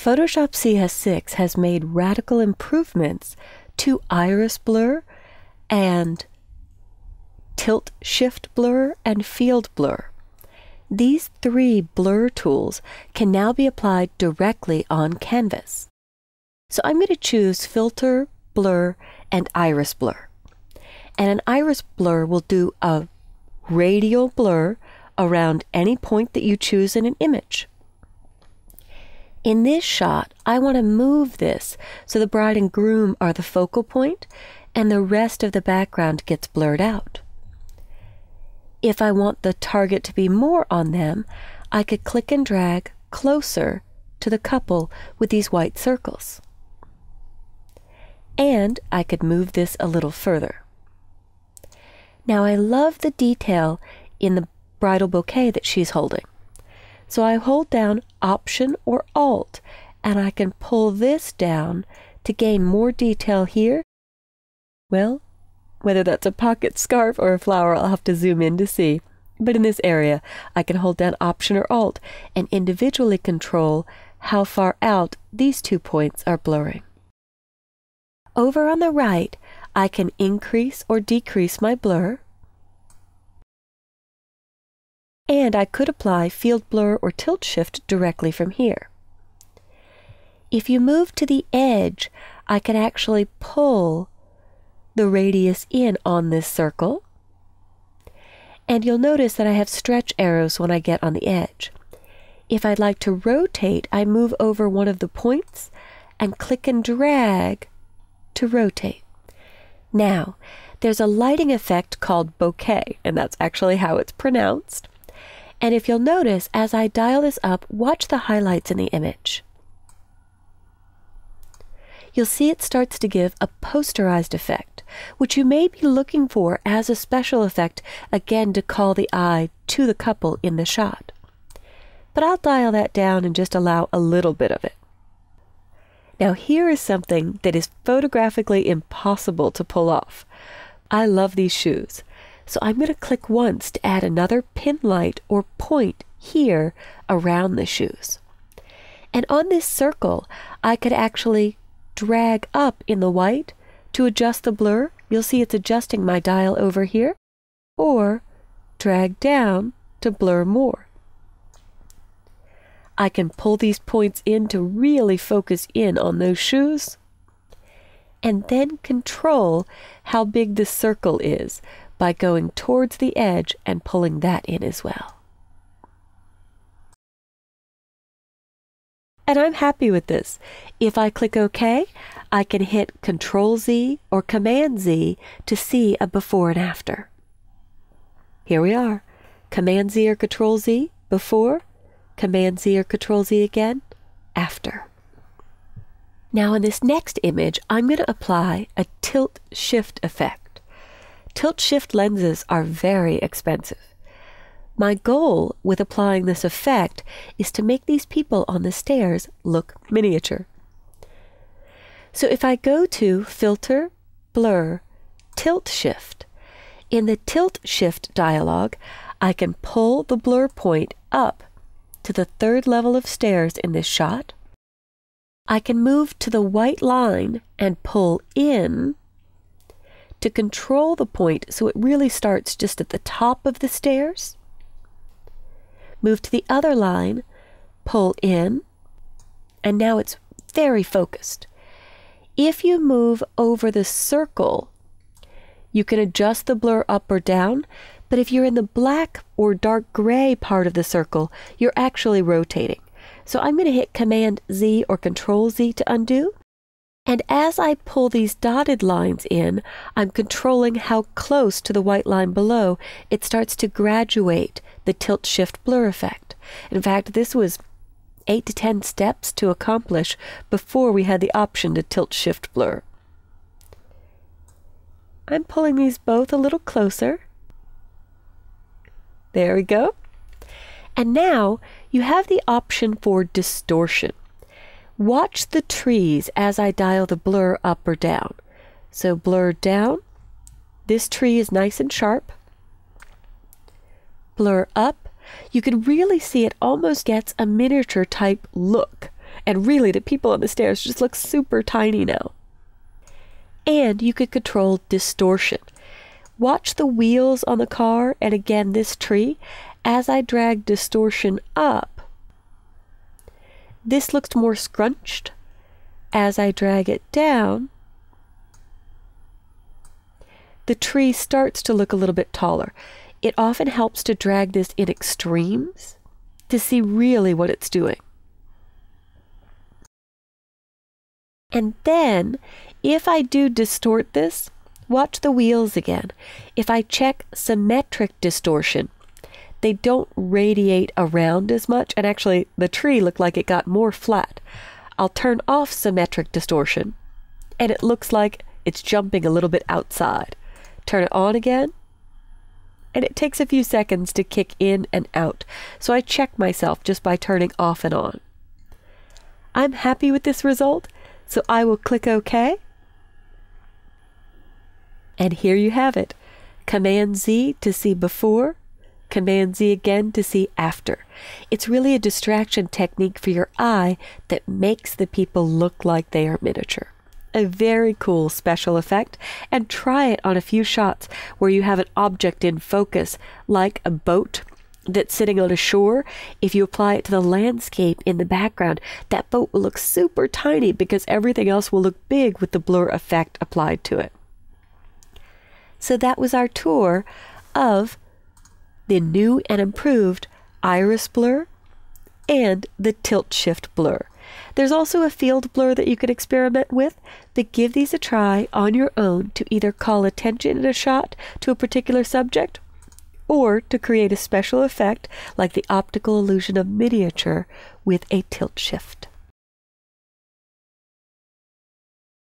Photoshop CS6 has made radical improvements to iris blur and tilt shift blur and field blur. These three blur tools can now be applied directly on canvas. So I'm going to choose filter, blur, and iris blur. And an iris blur will do a radial blur around any point that you choose in an image. In this shot, I want to move this so the bride and groom are the focal point and the rest of the background gets blurred out. If I want the target to be more on them, I could click and drag closer to the couple with these white circles. And I could move this a little further. Now I love the detail in the bridal bouquet that she's holding. So I hold down Option or Alt, and I can pull this down to gain more detail here. Well, whether that's a pocket scarf or a flower, I'll have to zoom in to see. But in this area, I can hold down Option or Alt and individually control how far out these 2 points are blurring. Over on the right, I can increase or decrease my blur. And I could apply field blur or tilt shift directly from here. If you move to the edge, I can actually pull the radius in on this circle. And you'll notice that I have stretch arrows when I get on the edge. If I'd like to rotate, I move over one of the points and click and drag to rotate. Now, there's a lighting effect called bokeh, and that's actually how it's pronounced. And if you'll notice, as I dial this up, watch the highlights in the image. You'll see it starts to give a posterized effect, which you may be looking for as a special effect, again to call the eye to the couple in the shot. But I'll dial that down and just allow a little bit of it. Now here is something that is photographically impossible to pull off. I love these shoes. So I'm going to click once to add another pin light or point here around the shoes. And on this circle, I could actually drag up in the white to adjust the blur. You'll see it's adjusting my dial over here, or drag down to blur more. I can pull these points in to really focus in on those shoes, and then control how big the circle is by going towards the edge and pulling that in as well. And I'm happy with this. If I click OK, I can hit Ctrl-Z or Command-Z to see a before and after. Here we are. Command-Z or Ctrl-Z, before. Command-Z or Ctrl-Z again, after. Now in this next image, I'm going to apply a tilt-shift effect. Tilt-shift lenses are very expensive. My goal with applying this effect is to make these people on the stairs look miniature. So if I go to Filter, Blur, Tilt Shift, in the Tilt Shift dialog, I can pull the blur point up to the 3rd level of stairs in this shot. I can move to the white line and pull in to control the point so it really starts just at the top of the stairs. Move to the other line, pull in, and now it's very focused. If you move over the circle, you can adjust the blur up or down, but if you're in the black or dark gray part of the circle, you're actually rotating. So I'm going to hit Command-Z or Control-Z to undo. And as I pull these dotted lines in, I'm controlling how close to the white line below it starts to graduate the tilt-shift blur effect. In fact, this was 8 to 10 steps to accomplish before we had the option to tilt-shift blur. I'm pulling these both a little closer. There we go. And now you have the option for distortion. Watch the trees as I dial the blur up or down. So blur down. This tree is nice and sharp. Blur up. You can really see it almost gets a miniature type look And really, the people on the stairs just look super tiny now. And you could control distortion. Watch the wheels on the car and again this tree. As I drag distortion up, this looks more scrunched. As I drag it down, the tree starts to look a little bit taller. It often helps to drag this in extremes to see really what it's doing. And then, if I do distort this, watch the wheels again. If I check symmetric distortion, they don't radiate around as much, and actually the tree looked like it got more flat. I'll turn off symmetric distortion, and it looks like it's jumping a little bit outside. Turn it on again, and it takes a few seconds to kick in and out. So I check myself just by turning off and on. I'm happy with this result, so I will click OK. And here you have it. Command Z to see before, Command Z again to see after. It's really a distraction technique for your eye that makes the people look like they are miniature. A very cool special effect, and try it on a few shots where you have an object in focus, like a boat that's sitting on a shore. If you apply it to the landscape in the background, that boat will look super tiny because everything else will look big with the blur effect applied to it. So that was our tour of the new and improved iris blur and the tilt shift blur. There's also a field blur that you can experiment with, but give these a try on your own to either call attention in a shot to a particular subject or to create a special effect like the optical illusion of miniature with a tilt shift.